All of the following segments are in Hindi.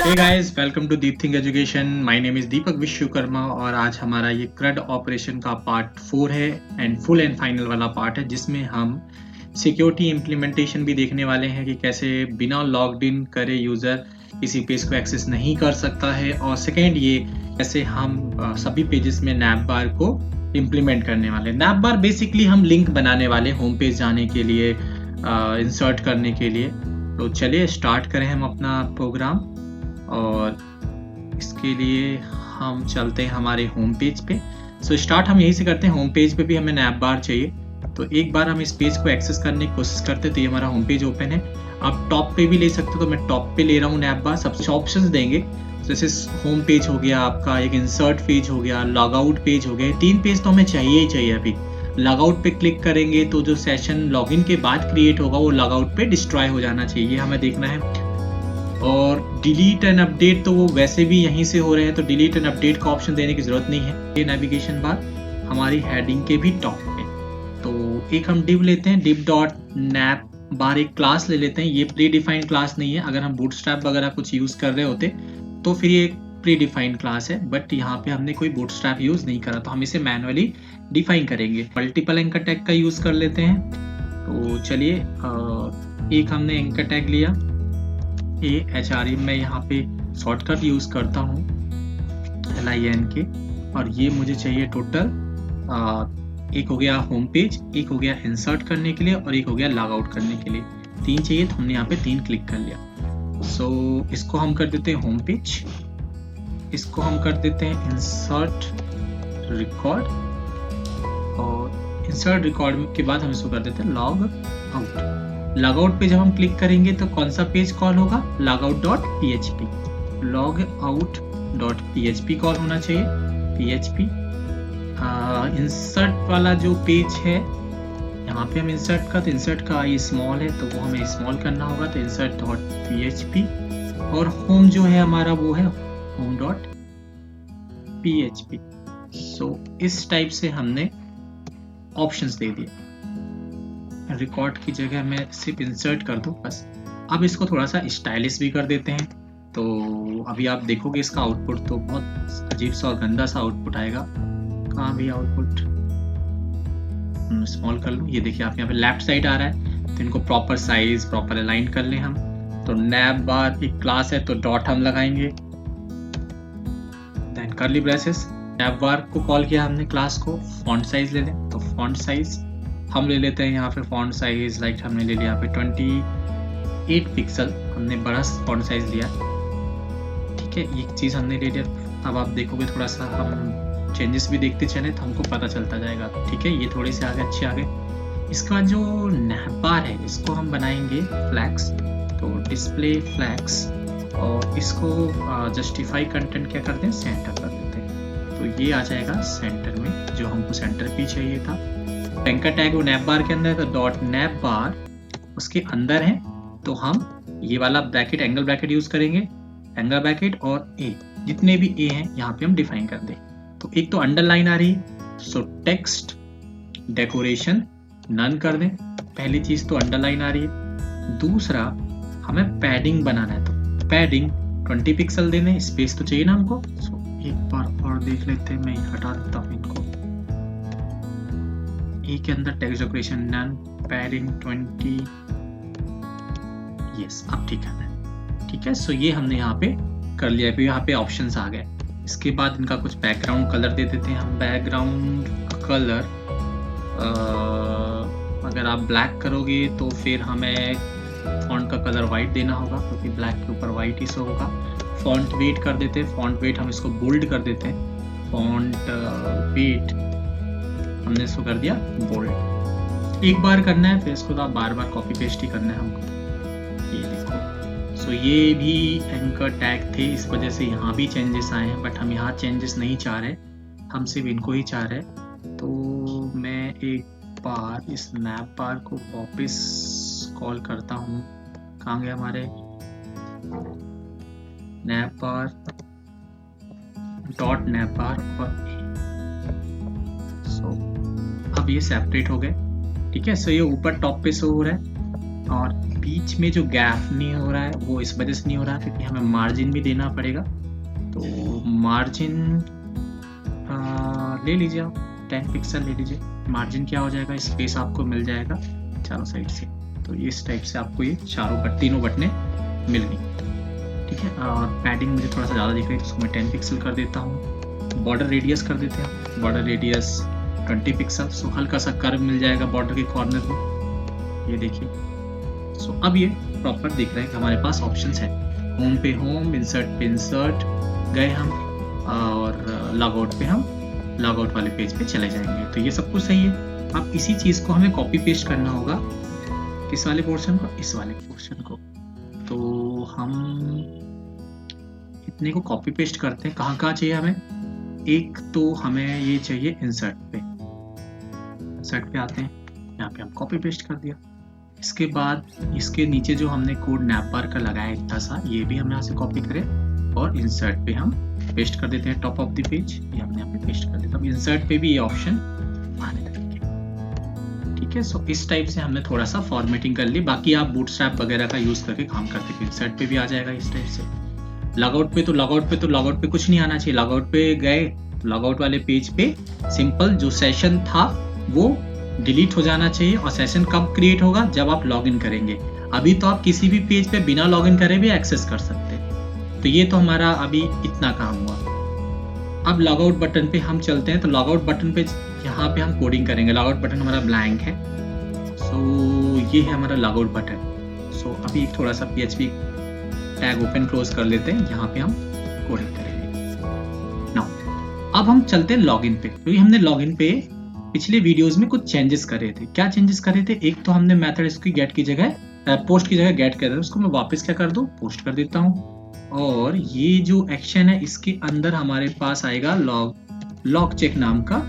Hey guys, welcome to Deep Think Education. My name is Deepak Vishwakarma और आज हमारा ये क्रड ऑपरेशन का पार्ट 4 है एंड फाइनल वाला पार्ट है, जिसमें हम सिक्योरिटी इम्प्लीमेंटेशन भी देखने वाले हैं कि कैसे बिना लॉग्ड इन करे यूजर किसी पेज को एक्सेस नहीं कर सकता है, और सेकेंड ये कैसे हम सभी पेजेस में नैप बार को इम्प्लीमेंट करने वाले। नैप बार बेसिकली हम लिंक बनाने वाले होम पेज जाने के लिए, इंसर्ट करने के लिए। तो चलिए स्टार्ट करें हम अपना प्रोग्राम, और इसके लिए हम चलते हैं हमारे होम पेज पे। स्टार्ट हम यहीं से करते हैं। होम पेज पे भी हमें नैप बार चाहिए, तो एक बार हम इस पेज को एक्सेस करने की कोशिश करते हैं। तो ये हमारा होम पेज ओपन है। आप टॉप पे भी ले सकते हो, तो मैं टॉप पे ले रहा हूँ नैप बार। सबसे ऑप्शंस देंगे, जैसे होम पेज हो गया आपका, एक इंसर्ट पेज हो गया, लॉग आउट पेज हो गया। 3 पेज तो हमें चाहिए ही चाहिए। अभी लॉग आउट पे क्लिक करेंगे तो जो सेशन लॉगिन के बाद क्रिएट होगा वो लॉग आउट पे डिस्ट्रॉय हो जाना चाहिए, ये हमें देखना है। और डिलीट एंड अपडेट तो वो वैसे भी यहीं से हो रहे हैं, तो डिलीट एंड अपडेट का ऑप्शन देने की जरूरत नहीं है। ये नेविगेशन बार हमारी हेडिंग के भी टॉप पे। तो एक हम div लेते हैं, div डॉट नैप बार एक क्लास ले लेते हैं। ये प्री डिफाइंड क्लास नहीं है। अगर हम बूटस्ट्रैप वगैरह कुछ यूज कर रहे होते तो फिर ये प्री डिफाइंड क्लास है, बट यहाँ पे हमने कोई बूटस्ट्रैप यूज नहीं करा, तो हम इसे मैनुअली डिफाइन करेंगे। मल्टीपल एंकर टैग का यूज कर लेते हैं। तो चलिए, एक हमने एंकर टैग लिया AHRE। मैं यहाँ पे शॉर्टकट यूज करता हूँ LIN के, और ये मुझे चाहिए टोटल एक हो गया होम पेज, एक हो गया इंसर्ट करने के लिए, और एक हो गया लॉग आउट करने के लिए। 3 चाहिए, तो हमने यहाँ पे 3 क्लिक कर लिया। इसको हम कर देते हैं होम पेज, इसको हम कर देते हैं इंसर्ट रिकॉर्ड, और इंसर्ट रिकॉर्ड के बाद हम इसको कर देते हैं लॉग आउट। लॉग आउट पे जब हम क्लिक करेंगे तो कौन सा पेज कॉल होगा? logout.php। logout.php कॉल होना चाहिए, php। इंसर्ट वाला जो पेज है, यहाँ पे हम इंसर्ट का ये स्मॉल है, तो वो हमें स्मॉल करना होगा, तो insert.php। और होम जो है हमारा वो है home.php। इस टाइप से हमने ऑप्शंस दे दिए। रिकॉर्ड की जगह मैं सिर्फ इंसर्ट कर दूं बस। अब इसको थोड़ा सा स्टाइलिश भी कर देते हैं। तो अभी आप देखोगे इसका आउटपुट तो बहुत अजीब सा और गंदा सा आउटपुट आएगा। कहाँ भी आउटपुट स्मॉल कर लूँ, ये देखिए आप यहाँ पे लेफ्ट साइड आ रहा है। तो इनको प्रॉपर साइज, प्रॉपर अलाइन कर लें हम। तो नैप बार एक क्लास है, तो डॉट हम लगाएंगे, देन कर्ली ब्रेसेस। नैप बार को कॉल किया हमने क्लास को। फॉन्ट साइज ले लें, तो फॉन्ट साइज हम ले लेते हैं यहाँ पे। फॉन्ट साइज लाइक हमने ले लिया यहाँ पे 28 पिक्सल, हमने बड़ा फॉन्ट साइज लिया, ठीक है। एक चीज हमने ले लिया। अब आप देखोगे थोड़ा सा हम चेंजेस भी देखते चले तो हमको पता चलता जाएगा, ठीक है। ये थोड़े से आगे अच्छे आ गए। इसका जो नैप बार है इसको हम बनाएंगे फ्लैग्स, तो डिस्प्ले फ्लैग्स, और इसको जस्टिफाई कंटेंट क्या करते हैं, सेंटर कर देते हैं। तो ये आ जाएगा सेंटर में, जो हमको सेंटर पे चाहिए था। एंकर टैग वो नैप बार के अंदर है, तो डॉट नैप बार उसके अंदर है, तो हम ये वाला ब्रैकेट, एंगल ब्रैकेट यूज करेंगे। एंगल ब्रैकेट और ए, जितने भी ए हैं यहाँ पे हम डिफाइन कर दें। तो एक तो अंडरलाइन आ रही है, सो टेक्स्ट डेकोरेशन नन कर दें। पहली चीज तो अंडरलाइन आ रही है। दूसरा हमें पैडिंग बनाना है, तो पैडिंग 20 पिक्सल देने, स्पेस तो चाहिए ना हमको। एक बार और देख लेते हैं, मैं हटा देता हूँ इनको। ए के अंदर text decoration none, padding 20, yes, अब ठीक है, ठीक है। ये हमने यहाँ पे कर लिया। फिर यहाँ पे ऑप्शंस आ गए। इसके बाद इनका कुछ बैकग्राउंड कलर दे देते हैं हम। बैकग्राउंड कलर अगर आप ब्लैक करोगे तो फिर हमें फॉन्ट का कलर वाइट देना होगा, क्योंकि ब्लैक के ऊपर वाइट ही शो होगा। फॉन्ट वेट कर देते हैं, फॉन्ट वेट हम इसको बोल्ड कर देते हैं। फॉन्ट वेट हमने इसको कर दिया बोल्ड। एक बार करना है, फिर इसको तो आप बार बार कॉपी पेस्ट ही करना है हमको। ये देखो, ये भी एंकर टैग थे, इस वजह से यहाँ भी चेंजेस आए हैं, बट हम यहाँ चेंजेस नहीं चाह रहे, हम सिर्फ इनको ही चाह रहे। तो मैं एक बार इस नैप बार को वापस कॉल करता हूँ। कहाँ गए हमारे नैप बार, डॉट नैप बार, और अब ये सेपरेट हो गए, ठीक है। ये ऊपर टॉप पे शो हो रहा है, और बीच में जो गैप नहीं हो रहा है वो इस वजह से नहीं हो रहा है क्योंकि हमें मार्जिन भी देना पड़ेगा। तो मार्जिन ले लीजिए आप 10 पिक्सल ले लीजिए। मार्जिन क्या हो जाएगा, स्पेस आपको मिल जाएगा चारों साइड से। तो इस टाइप से आपको ये तीनों बटनें मिल गई, ठीक है। और पैडिंग मुझे थोड़ा सा ज़्यादा दिख रही है तो उसको मैं 10 पिक्सल कर देता हूँ। बॉर्डर रेडियस कर देते हैं, बॉर्डर रेडियस 20 पिक्सल। सो हल्का सा कर्व मिल जाएगा बॉर्डर के कॉर्नर में, ये देखिए। सो अब ये प्रॉपर दिख रहा है कि हमारे पास ऑप्शंस है। होम पे होम, इंसर्ट पे इंसर्ट गए हम, और लॉगआउट पे हम लॉगआउट वाले पेज पे चले जाएंगे। तो ये सब कुछ सही है। अब इसी चीज़ को हमें कॉपी पेस्ट करना होगा, किस वाले पोर्शन को, इस वाले पोर्शन को। तो हम इतने को कॉपी पेस्ट करते हैं। कहाँ चाहिए हमें, एक तो हमें ये चाहिए इंसर्ट पे आते हैं, यहाँ पे हम कॉपी पेस्ट कर दिया। इसके बाद इसके नीचे जो हमने कोड नैप बार का लगाया इतना सा, ये भी हम यहाँ से कॉपी करें और इंसर्ट पे हम पेस्ट कर देते हैं। टॉप ऑफ द पेज ये हमने यहाँ पे पेस्ट कर दिया। अब इंसर्ट पे भी ये ऑप्शन आने लगेंगे, ठीक है। सो इस टाइप से हमने थोड़ा सा फॉर्मेटिंग कर ली। बाकी आप बूटस्ट्रैप वगैरह का यूज करके काम करते हैं, इंसर्ट पे भी आ जाएगा इस टाइप से। लॉगआउट पे कुछ नहीं आना चाहिए। लॉगआउट पे गए, लॉगआउट वाले पेज पे सिंपल जो सेशन था वो डिलीट हो जाना चाहिए। और सेशन कब क्रिएट होगा, जब आप लॉगिन करेंगे। अभी तो आप किसी भी पेज पे बिना लॉगिन करे भी एक्सेस कर सकते हैं। तो ये तो हमारा अभी इतना काम हुआ। अब लॉगआउट बटन पे हम चलते हैं। तो लॉगआउट बटन पे यहाँ पे हम कोडिंग करेंगे। लॉगआउट बटन हमारा ब्लैंक है। सो ये है हमारा लॉगआउट बटन। सो अभी थोड़ा सा PHP टैग ओपन क्लोज कर लेते हैं, यहाँ पे हम कोडिंग करेंगे। नाउ अब हम चलते हैं लॉगिन पे, क्योंकि हमने लॉगिन पे पिछले वीडियोस में कुछ चेंजेस करे थे। क्या चेंजेस करे थे, एक तो हमने मेथड इसकी गेट की जगह पोस्ट की जगह गेट कर दिया, उसको मैं वापस क्या कर दूं, पोस्ट कर देता हूं। और ये जो एक्शन है इसके अंदर हमारे पास आएगा लॉग चेक नाम का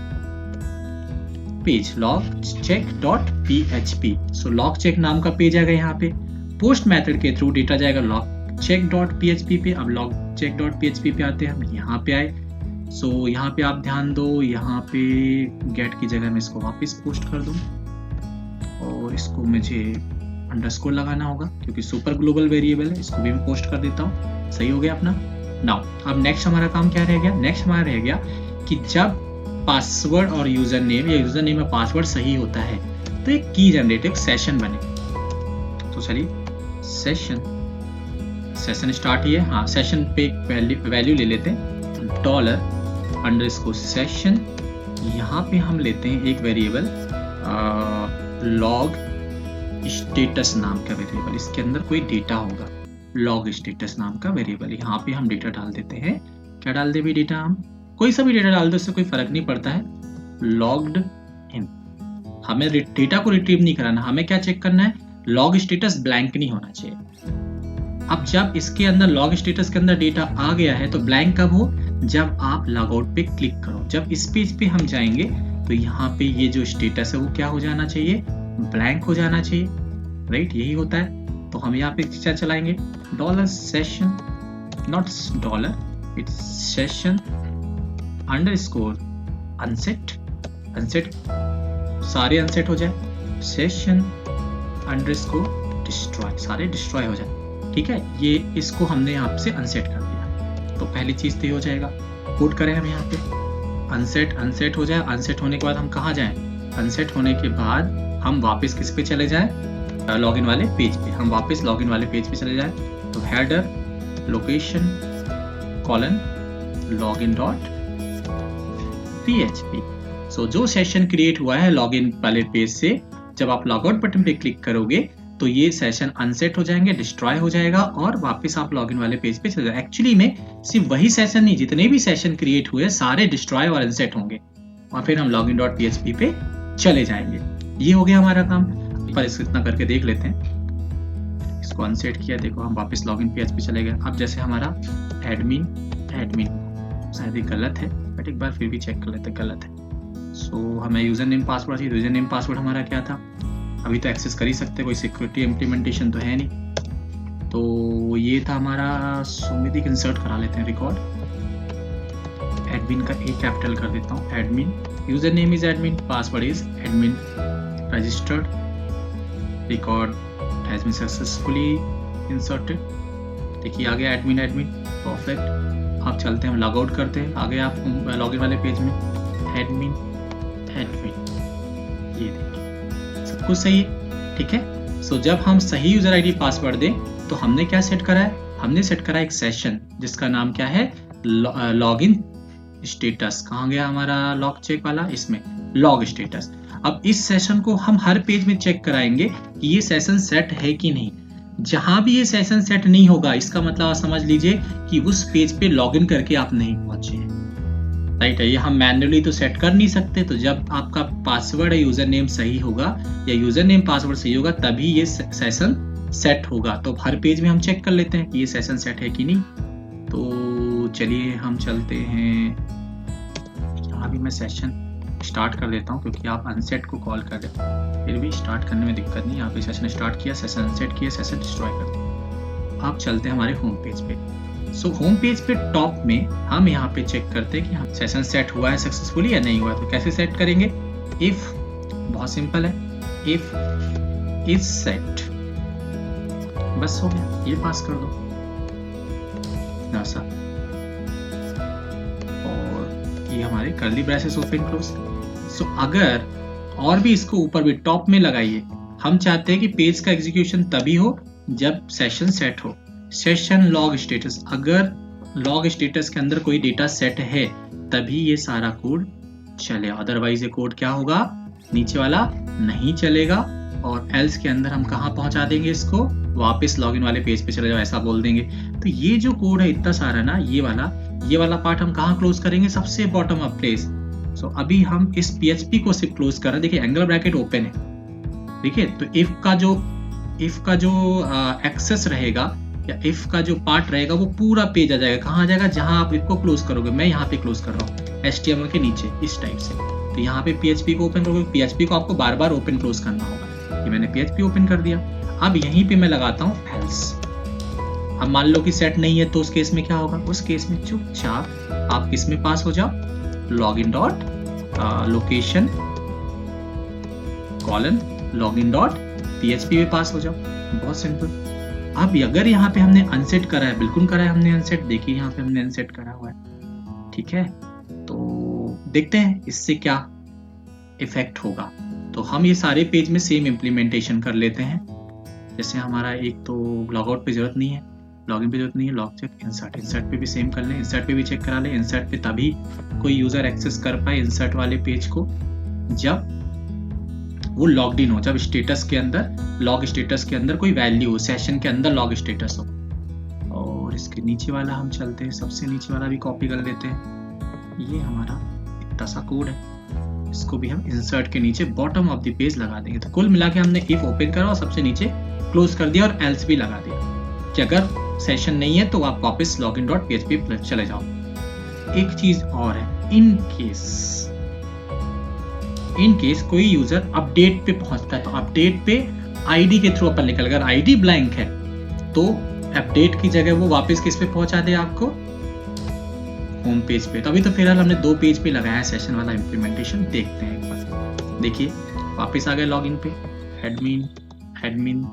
page, logcheck.php। So log check नाम का पेज आएगा यहाँ पे। पोस्ट मेथड के थ्रू डेटा जाएगा logcheck.php पे। अब logcheck.php पे आते हैं हम, यहाँ पे आए। सो यहाँ पे आप ध्यान दो, यहाँ पे गेट की जगह मैं इसको वापस पोस्ट कर दूं और इसको मुझे अंडरस्कोर लगाना होगा क्योंकि सुपर ग्लोबल वेरिएबल है। इसको भी मैं पोस्ट कर देता हूँ। सही हो गया अपना। नाउ अब नेक्स्ट हमारा काम क्या रह गया, नेक्स्ट हमारा रह गया कि जब पासवर्ड और यूजर नेम या यूजर नेम और पासवर्ड सही होता है तो एक की जनरेट, एक सेशन बने। तो चलिए सेशन स्टार्ट ही है। हाँ, सेशन पे एक वैल्यू ले लेते हैं, $_session। यहाँ पे हम लेते हैं एक वेरिएबल लॉग स्टेटस नाम का वेरिएबल। इसके अंदर कोई डेटा होगा, लॉग स्टेटस नाम का वेरिएबल। यहाँ पे हम डेटा डाल देते हैं। क्या डाल दे भी डेटा, हम कोई सा भी डेटा डाल दो, उससे कोई फर्क नहीं पड़ता है। लॉग्ड इन, हमें डेटा को रिट्रीव नहीं कराना, हमें क्या चेक करना है, लॉग स्टेटस ब्लैंक नहीं होना चाहिए। अब जब इसके अंदर लॉग स्टेटस के अंदर डेटा आ गया है तो ब्लैंक कब हो, जब आप लॉगआउट पे क्लिक करो। जब इस पेज पे हम जाएंगे तो यहाँ पे ये जो स्टेटस है वो क्या हो जाना चाहिए, ब्लैंक हो जाना चाहिए, राइट। यही होता है। तो हम यहाँ पे क्या चलाएंगे, $session, not dollar, it's session underscore unset. सारे अनसेट हो जाए, सेशन अंडरस्कोर डिस्ट्रॉय, सारे डिस्ट्रॉय हो जाए, ठीक है। ये इसको हमने यहाँ से अनसेट कर दिया। तो पहली चीज तो ये हो जाएगा। पुट करें हम यहाँ पे अनसेट हो जाए। अनसेट होने के बाद हम कहाँ जाएं, अनसेट होने के बाद हम वापस किस पे चले जाएं, लॉगिन वाले पेज पे। हम वापस लॉगिन वाले पेज पे चले जाएं तो हेडर लोकेशन login.php। सो जो सेशन क्रिएट हुआ है लॉगिन वाले पेज से, जब आप लॉगआउट बटन पे क्लिक करोगे तो ये सेशन अनसेट हो जाएंगे, डिस्ट्रॉय हो जाएगा और वापस आप लॉगिन वाले पेज पे चले जाएंगे। एक्चुअली में सिर्फ वही सेशन नहीं, जितने भी सेशन क्रिएट हुए सारे डिस्ट्रॉय और अनसेट होंगे और फिर हम login.php पे चले जाएंगे। ये हो गया हमारा काम। पर इसको इतना करके देख लेते हैं। इसको अनसेट किया, देखो हम वापस लॉगिन पेज पे चले गए। अब जैसे हमारा एडमिन शायद ये गलत है, बट एक बार फिर भी चेक कर लेते, गलत है। सो हमें यूजर नेम पासवर्ड चाहिए। यूजर नेम पासवर्ड हमारा क्या था, अभी तो एक्सेस कर ही सकते, कोई सिक्योरिटी इम्प्लीमेंटेशन तो है नहीं। तो ये था हमारा सुमित। इंसर्ट करा लेते हैं रिकॉर्ड, एडमिन का ए कैपिटल कर देता हूँ, admin, user name is admin, password is admin, registered, record has been successfully inserted. देखिए आ गया एडमिन, परफेक्ट। आप चलते हैं, लॉग आउट करते हैं, आ गए आप लॉगिन वाले पेज में, एडमिन, ये देखिए सब कुछ सही है, ठीक है। सो जब हम सही यूजर आईडी पासवर्ड दें तो हमने क्या सेट करा है, हमने सेट करा एक सेशन जिसका नाम क्या है, लॉगिन स्टेटस। कहाँ गया हमारा लॉग चेक वाला, इसमें लॉग स्टेटस। अब इस सेशन को हम हर पेज में चेक कराएंगे कि ये सेशन सेट है कि नहीं। जहां भी ये सेशन सेट नहीं होगा, इसका मतलब आप समझ लीजिए कि उस पेज पे लॉगिन करके आप नहीं पहुंचे हैं, राइट है। ये हम मैन्युअली तो सेट कर नहीं सकते। तो जब आपका पासवर्ड या यूजर नेम सही होगा या यूजर नेम पासवर्ड सही होगा तभी ये सेशन सेट होगा। तो हर पेज में हम चेक कर लेते हैं कि ये सेशन सेट है कि नहीं। तो चलिए हम चलते हैं, यहाँ भी मैं सेशन स्टार्ट कर देता हूँ क्योंकि आप अनसेट को कॉल कर रहे हो, फिर भी स्टार्ट करने में दिक्कत नहीं। यहाँ पे सेशन स्टार्ट किया, सेशन अनसेट किया, सेशन डिस्ट्रॉय कर दिया। आप चलते हैं हमारे होम पेज पे। सो होम पेज पे टॉप में हम यहाँ पे चेक करते हैं कि हाँ सेशन सेट हुआ है सक्सेसफुली या नहीं हुआ। तो कैसे सेट करेंगे, इफ, बहुत सिंपल है, इफ इज सेट, बस हो गया, ये पास कर दो ना सा, और ये हमारे कर्ली ब्रेसेस ओपन क्लोज। सो अगर और भी इसको ऊपर भी टॉप में लगाइए, हम चाहते हैं कि पेज का एग्जीक्यूशन तभी हो जब सेशन सेट हो। सेशन लॉग स्टेटस, अगर लॉग स्टेटस के अंदर कोई डेटा सेट है तभी ये सारा कोड चले, अदरवाइज ये कोड क्या होगा, नीचे वाला नहीं चलेगा। और एल्स के अंदर हम कहाँ पहुंचा देंगे इसको, वापस लॉगिन वाले पेज पे चले जाओ, ऐसा बोल देंगे। तो ये जो कोड है इतना सारा ना, ये वाला पार्ट हम कहाँ क्लोज करेंगे, सबसे बॉटम अप प्लेस। सो अभी हम इस PHP को सिर्फ क्लोज कर रहे हैं। देखिए एंगल ब्रैकेट ओपन है, देखिए। तो इफ का जो एक्सेस रहेगा या इफ का जो पार्ट रहेगा वो पूरा पेज आ जाएगा। कहाँ आ जाएगा, जहां आप इफ को क्लोज करोगे। मैं यहाँ पे क्लोज कर रहा हूँ HTML के नीचे इस टाइप से। तो यहाँ पे PHP को ओपन करोगे, PHP को आपको बार बार ओपन क्लोज करना होगा। ये मैंने PHP ओपन कर दिया। अब यहीं पे मैं लगाता हूँ एल्स। अब मान लो कि सेट नहीं है तो उस केस में क्या होगा, उस केस में चुपचाप आप किस में पास हो जाओ, login dot location colon login dot PHP में पास हो जाओ, बहुत सिंपल। अब अगर यहाँ पे हमने अनसेट करा है, बिल्कुल करा है हमने अनसेट, देखिए यहाँ पे हमने अनसेट करा हुआ है, ठीक है। तो देखते हैं इससे क्या इफेक्ट होगा। तो हम ये सारे पेज में सेम इम्प्लीमेंटेशन कर लेते हैं। जैसे हमारा एक तो लॉग आउट पे जरूरत नहीं है, लॉगिन पे जरूरत नहीं है, लॉग चेक, इंसर्ट पे भी सेम कर लें, इंसर्ट पे भी चेक करा लें। इंसर्ट पे तभी कोई यूजर एक्सेस कर पाए इंसर्ट वाले पेज को जब वो लॉग्ड इन हो, जब स्टेटस के अंदर, लॉग स्टेटस के अंदर कोई वैल्यू हो, सेशन के अंदर लॉग स्टेटस हो। और इसके नीचे वाला हम चलते हैं, सबसे नीचे वाला भी कॉपी कर लेते हैं। ये हमारा इतना सा कोड है, इसको भी हम इंसर्ट के नीचे बॉटम ऑफ द पेज लगा देंगे। तो कुल मिला के हमने इफ ओपन करा और सबसे नीचे क्लोज कर दिया और एल्स भी लगा दिया कि अगर सेशन नहीं है तो आप वापस login.php चले जाओ। एक चीज और है, इन केस कोई यूजर अपडेट पे पहुंचता है तो अपडेट पे आईडी के थ्रू अपन निकल, अगर आईडी ब्लैंक है तो अपडेट की जगह वो वापस किस पे पहुंचा दे आपको, होम पेज पे। तो अभी तो फिलहाल हमने 2 पेज पे लगाया सेशन वाला इम्प्लीमेंटेशन, देखते हैं एक बार। देखिए वापस आ गए लॉगिन पे, एडमिन,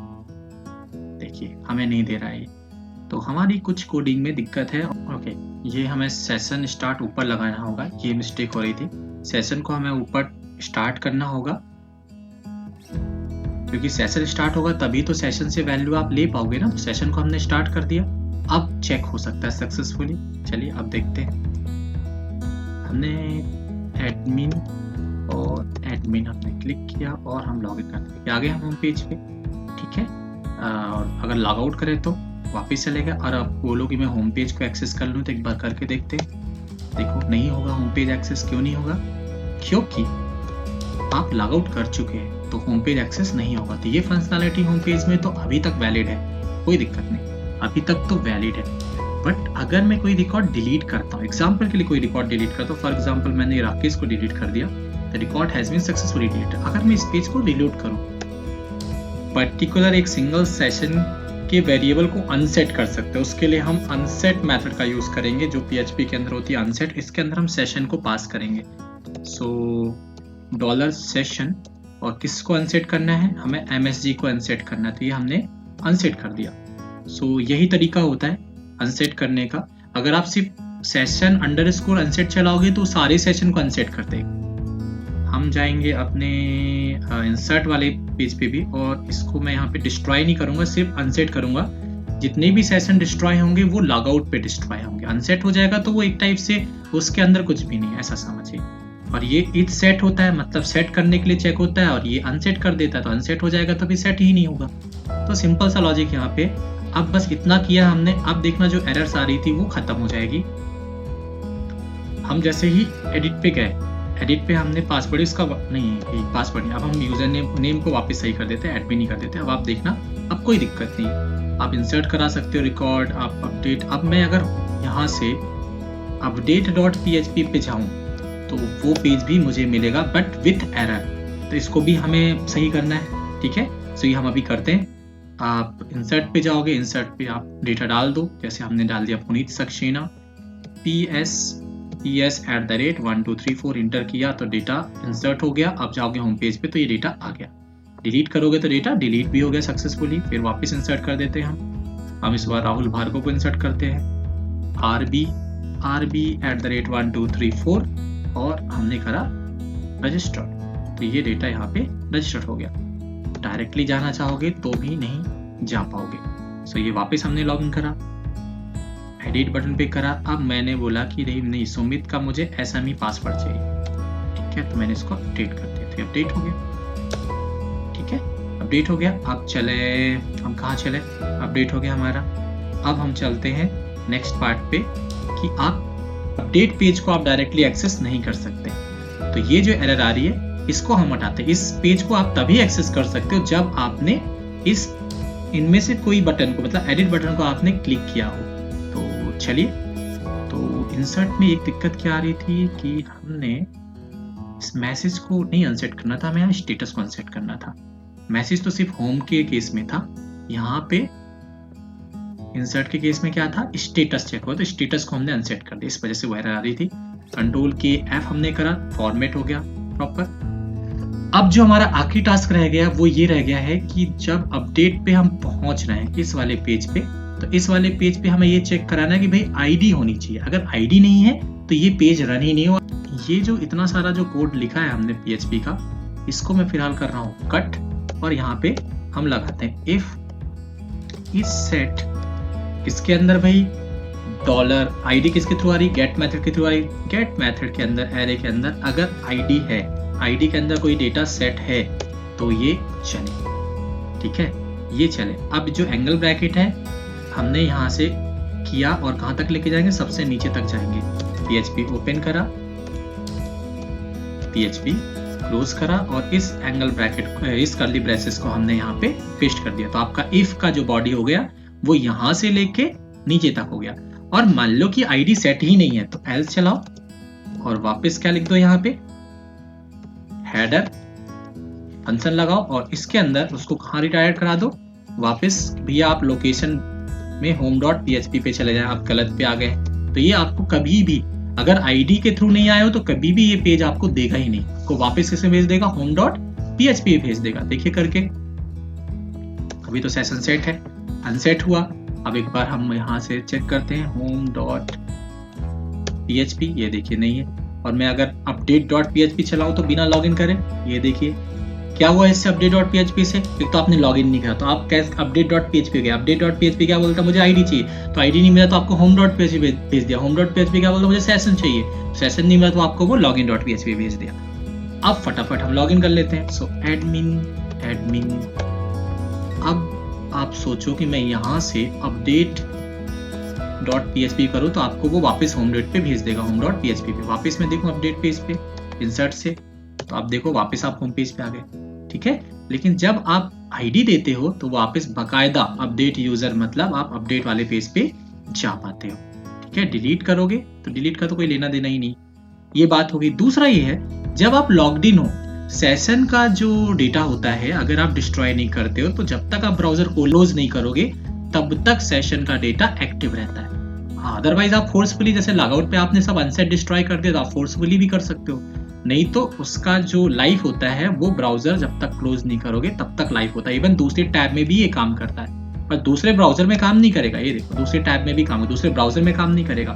देखिए हमें नहीं दे रहा है, तो हमारी कुछ कोडिंग में दिक्कत है। ओके, ये हमें सेशन स्टार्ट ऊपर लगाना होगा, ये मिस्टेक हो रही थी। सेशन को हमें ऊपर स्टार्ट करना होगा क्योंकि सेशन स्टार्ट होगा तभी तो सेशन से वैल्यू आप ले पाओगे ना। तो सेशन को हमने स्टार्ट कर दिया, अब चेक हो सकता है सक्सेसफुली। चलिए अब देखते हैं, हमने एडमिन हमने क्लिक किया और हम लॉगिन करते हैं, आगे हम होम पेज पे, ठीक है। और अगर लॉग आउट करें तो वापस चलेगा। और आप बोलो कि मैं होम पेज को एक्सेस कर लूँ तो एक बार करके देखते हैं। देखो नहीं होगा होम पेज एक्सेस, क्यों नहीं होगा, क्योंकि आप लॉग आउट कर चुके हैं तो होम पेज एक्सेस नहीं होगा। तो ये फंक्शनैलिटी होम पेज में तो अभी तक वैलिड है, कोई दिक्कत नहीं, अभी तक तो वैलिड है। बट अगर मैं कोई रिकॉर्ड डिलीट करता हूँ, एग्जाम्पल के लिए कोई रिकॉर्ड डिलीट करता हूँ, फॉर एग्जाम्पल मैंने राकेश को डिलीट कर दिया, the record has been successfully deleted. अगर मैं इस पेज को रिलोड करूँ, पर्टिकुलर एक सिंगल सेशन के वेरिएबल को अनसेट कर सकते हैं, उसके लिए हम अनसेट मेथड का यूज करेंगे जो PHP के अंदर होती है अनसेट। इसके अंदर हम सेशन को पास करेंगे। सो $session और किसको अनसेट करना है, हमें MSG को अनसेट करना है, तो ये हमने अनसेट कर दिया। सो यही तरीका होता है अनसेट करने का। अगर आप सिर्फ सेशन अंडरस्कोर अनसेट चलाओगे तो सारे सेशन को अनसेट कर देगा। हम जाएंगे अपने इंसर्ट वाले पेज पे भी, और इसको मैं यहाँ पे डिस्ट्रॉय नहीं करूंगा, सिर्फ अनसेट करूंगा। जितने भी सेशन डिस्ट्रॉय होंगे वो लॉग आउट पे डिस्ट्रॉय होंगे। अनसेट हो जाएगा तो वो एक टाइप से उसके अंदर कुछ भी नहीं है, ऐसा समझिए। और ये इच सेट होता है, मतलब सेट करने के लिए चेक होता है, और ये अनसेट कर देता है, तो अनसेट हो जाएगा तो भी सेट ही नहीं होगा। तो सिंपल सा लॉजिक यहाँ पे। अब बस इतना किया हमने, अब देखना जो एरर्स आ रही थी वो खत्म हो जाएगी। हम जैसे ही एडिट पे गए, एडिट पे हमने पासवर्ड इसका नहीं, पासवर्ड नहीं, अब हम यूजर नेम को वापस सही कर देते हैं, ऐड भी नहीं कर देते। अब आप देखना, अब कोई दिक्कत नहीं, आप इंसर्ट करा सकते हो रिकॉर्ड, आप अपडेट। अब मैं अगर यहाँ से update.php पे जाऊँ तो वो पेज भी मुझे मिलेगा, बट विथ एरर। तो इसको भी हमें सही करना है, ठीक है। सो ये हम अभी करते हैं। आप इंसर्ट पे जाओगे, इंसर्ट पे आप डेटा डाल दो, जैसे हमने डाल दिया पुनीत सक्सेना PS@123 इंटर किया तो डेटा इंसर्ट हो गया। अब जाओगे होम पेज पे तो ये डेटा आ गया। डिलीट करोगे तो डेटा डिलीट भी हो गया सक्सेसफुली। फिर वापस इंसर्ट कर देते हैं हम इस बार राहुल भार्गव को इंसर्ट करते हैं, RB@1234, और हमने करा रजिस्टर्ड, तो ये डेटा यहाँ पे रजिस्टर्ड हो गया। डायरेक्टली जाना चाहोगे तो भी नहीं जा पाओगे। सो ये वापस हमने लॉगिन करा, एडिट बटन पे करा। अब मैंने बोला कि नहीं सुमित का मुझे SME पासवर्ड चाहिए, ठीक है, तो मैंने इसको अपडेट कर दिया, तो अपडेट हो गया, ठीक है, अपडेट हो गया। अब चले, हम कहाँ चले, अपडेट हो गया हमारा। अब हम चलते हैं नेक्स्ट पार्ट पे कि आप अपडेट पेज को आप डायरेक्टली एक्सेस नहीं कर सकते। तो ये जो एरर आ रही है इसको हम हटाते हैं। इस पेज को आप तभी एक्सेस कर सकते हो जब आपने इनमें से कोई बटन को, मतलब एडिट बटन को आपने क्लिक किया हो। तो चलिए, तो इंसर्ट में एक दिक्कत क्या आ रही थी कि हमने इस मैसेज को नहीं अनसेट करना था, हमें यहाँ स्टेटस को अनसेट करना था। मैसेज तो सिर्फ होम के केस में था, यहाँ पे इंसर्ट के केस में क्या था, स्टेटस चेक हुआ, तो स्टेटस को हमने अनसेट कर दिया, इस वजह से वो एरर आ रही थी। कंट्रोल के F हमने करा, फॉर्मेट हो गया प्रॉपर। अब जो हमारा आखिरी टास्क रह गया वो ये रह गया है कि जब अपडेट पे हम पहुंच रहे हैं इस वाले पेज पे, तो इस वाले पेज पे हमें ये चेक कराना है कि भाई आईडी होनी चाहिए। अगर आईडी नहीं है तो ये पेज रन ही नहीं होगा। ये जो इतना सारा जो कोड लिखा है हमने PHP का, इसको मैं फिलहाल कर रहा हूँ कट, और यहाँ पे हम लगाते हैं इफ इस सेट किसके अंदर भाई, डॉलर ID किसके थ्रू आ रही, गेट मेथड के थ्रू आ रही। गेट मेथड के अंदर एरे के अंदर अगर ID है, ID के अंदर कोई डेटा सेट है तो ये चले, ठीक है, ये चले। अब जो एंगल ब्रैकेट है हमने यहाँ से किया और कहाँ तक लेके जाएंगे, सबसे नीचे तक जाएंगे। PHP ओपन करा, PHP क्लोज करा, और इस एंगल ब्रैकेट, इस कर्ली ब्रेसेस को हमने यहाँ पे पेस्ट कर दिया। तो आपका इफ का जो बॉडी हो गया वो यहाँ से लेके नीचे तक हो गया। और मान लो कि ID सेट ही नहीं है तो एल्स चलाओ और वापस क्या लिख दो, यहाँ पे हेडर फंक्शन लगाओ, और इसके अंदर उसको कहाँ रिडायरेक्ट करा दो, वापस भैया आप लोकेशन में home.php पे चले जाएं। आप गलत पे आ गए तो ये आपको कभी भी, अगर ID के थ्रू नहीं आए हो तो कभी भी ये पेज आपको देगा ही नहीं, आपको वापस किसे भेज देगा, home.php पे भेज देगा। देखिए करके, अभी तो सेशन सेट है, अनसेट हुआ। अब एक बार हम यहाँ से चेक करते हैं home.php, ये देखिए नहीं है। और मैं अगर update.php चलाऊं तो बिना लॉगिन करें, ये देखिए क्या हुआ इससे update.php से। एक तो आपने लॉगिन नहीं करा, तो आप कैसे update.php गए, update.php क्या बोलता, मुझे ID चाहिए, तो ID नहीं मिला तो आपको home.php भेज दिया। home.php क्या बोलता, मुझे सेशन चाहिए, सेशन नहीं मिला तो आपको वो login.php भेज दिया। अब फटाफट हम लॉगिन कर लेते हैं। सो एडमिन, अब आप सोचो कि मैं यहाँ से update.php करूँ तो आपको वो वापस home.php पे भेज देगा, home.php पे। वापस मैं देखूँ अपडेट पेज पे इंसर्ट से, तो आप देखो वापस आप होम पेज पे आ गए, ठीक है। लेकिन जब आप ID देते हो तो वापस बकायदा अपडेट यूजर, मतलब आप अपडेट वाले पेज पे जा पाते हो, ठीक है। डिलीट करोगे तो डिलीट का तो कोई लेना देना ही नहीं, ये बात होगी। दूसरा ये है, जब आप लॉग्ड इन हो, सेशन का जो डेटा होता है अगर आप डिस्ट्रॉय नहीं करते हो तो जब तक आप ब्राउजर को क्लोज नहीं करोगे तब तक सेशन का डेटा एक्टिव रहता है। हाँ, अदरवाइज आप फोर्सफुली, जैसे लॉगआउट पे आपने सब अनसेट डिस्ट्रॉय कर दिया तो आप फोर्सफुली भी कर सकते हो, नहीं तो उसका जो लाइफ होता है वो ब्राउजर जब तक क्लोज नहीं करोगे तब तक लाइफ होता है। इवन दूसरे टैब में भी ये काम करता है, पर दूसरे ब्राउजर में काम नहीं करेगा। ये देखो दूसरे टैब में भी काम, दूसरे ब्राउजर में काम नहीं करेगा,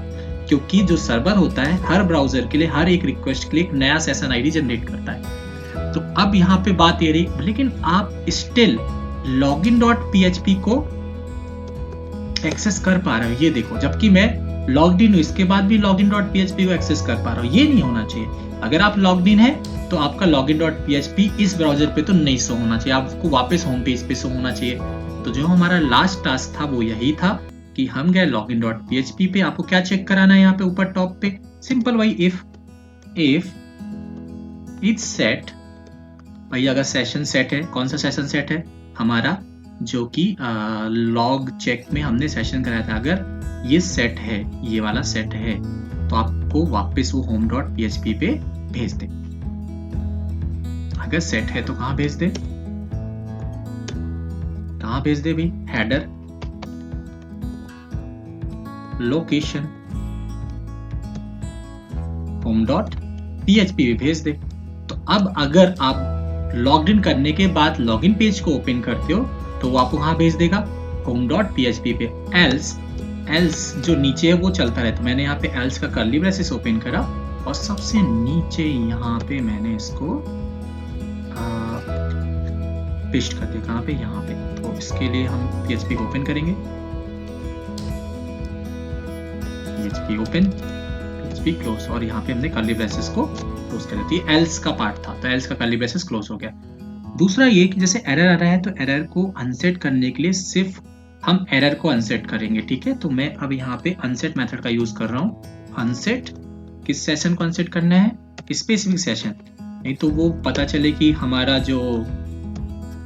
क्योंकि जो सर्वर होता है हर ब्राउजर के लिए हर एक रिक्वेस्ट के लिए एक नया सेशन आईडी जनरेट करता है। तो अब यहाँ पे बात ये रही, लेकिन आप स्टिल login.php को एक्सेस कर पा रहे हो। ये देखो, जबकि मैं लॉग्ड इन हूं, इसके बाद भी login.php को एक्सेस कर पा रहा हूं। ये नहीं होना चाहिए। अगर आप लॉग्ड इन है तो आपका login.php इस ब्राउजर पे तो नहीं शो होना चाहिए, आपको वापस होम पेज पे शो होना चाहिए। तो जो हमारा लास्ट टास्क था वो यही था कि हम गए login.php पे। आपको क्या चेक कराना है यहाँ पे ऊपर टॉप पे? सिंपल भाई, इफ इज सेट, भाई अगर सेशन सेट है, कौन सा सेशन सेट है हमारा, जो कि लॉग चेक में हमने सेशन कराया था, अगर ये सेट है, ये वाला सेट है, तो आपको वापस वो home.php पे भेज दे। अगर सेट है तो कहां भेज दे, कहां भेज दे भाई? हेडर, लोकेशन, home.php पे भेज दे। तो अब अगर आप लॉग्ड इन करने के बाद लॉगिन पेज को ओपन करते हो तो वो आपको कहां भेज देगा? home.php पे। एल्स जो नीचे है वो चलता रहता है। मैंने यहाँ पे एल्स का कर्ली ब्रेसेस ओपन करा और सबसे नीचे यहाँ पे मैंने इसको पेस्ट कर दिया। कहाँ पे? यहाँ पे। तो इसके लिए हम PHP को ओपन करेंगे, PHP ओपन, PHP क्लोज, और यहाँ पे हमने कर्ली ब्रेसेस को क्लोज कर दिया। ये एल्स का पार्ट था, तो एल्स का कर्ली ब्रेसेस क्लोज हो गया। दूसरा ये कि जैसे एरर आ रहा है तो एरर को अनसेट करने के लिए सिर्फ हम एरर को अनसेट करेंगे, ठीक है? तो मैं अब यहाँ पे अनसेट मेथड का यूज कर रहा हूँ। अनसेट किस सेशन को अनसेट करना है? स्पेसिफिक सेशन, नहीं तो वो पता चले कि हमारा जो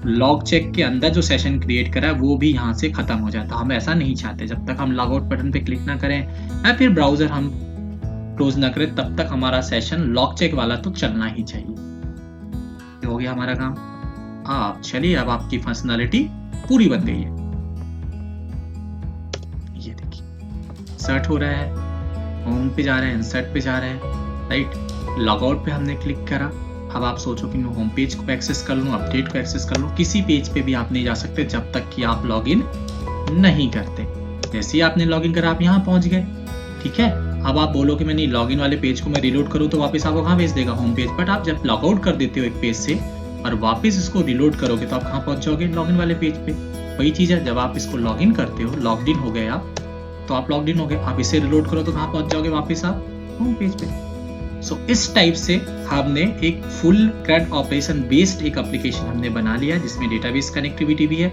लॉग चेक के अंदर जो सेशन क्रिएट करा है वो भी यहाँ से खत्म हो जाता। हम ऐसा नहीं चाहते। जब तक हम लॉग आउट बटन पे क्लिक ना करें या फिर ब्राउजर हम क्लोज ना करें तब तक हमारा सेशन लॉग चेक वाला तो चलना ही चाहिए। ये हो गया हमारा काम। आप चलिए, अब आपकी फंक्शनैलिटी पूरी बन गई है। ये देखिए सर्च हो रहा है, होम पे जा रहे हैं, इंसर्ट पे जा रहे हैं, राइट? लॉग आउट पे हमने क्लिक करा। अब आप सोचो कि मैं होम पेज को एक्सेस कर लूँ, अपडेट को एक्सेस कर लूँ। किसी पेज पे भी आप नहीं जा सकते जब तक कि आप लॉगिन नहीं करते। जैसे ही आपने लॉगिन करा आप यहाँ पहुंच गए, ठीक है? अब आप बोलो कि मैं नहीं, लॉगिन वाले पेज को मैं रिलोड करूँ तो वापस आपको कहाँ भेज देगा? Home page. बट आप जब लॉग आउट कर देते हो एक पेज से और वापस इसको रिलोड करोगे तो आप कहाँ पहुंच जाओगे? लॉगिन वाले पेज पे। वही चीज है, जब आप इसको लॉगिन करते हो, लॉग्ड इन हो गए आप, तो आप लॉग्ड इन हो गए। आप इसे रिलोड करो तो कहाँ पहुंच जाओगे? वापस आप होम पेज पे। सो इस टाइप से हमने एक फुल CRUD ऑपरेशन बेस्ड एक एप्लीकेशन हमने बना लिया जिसमें डेटाबेस कनेक्टिविटी भी है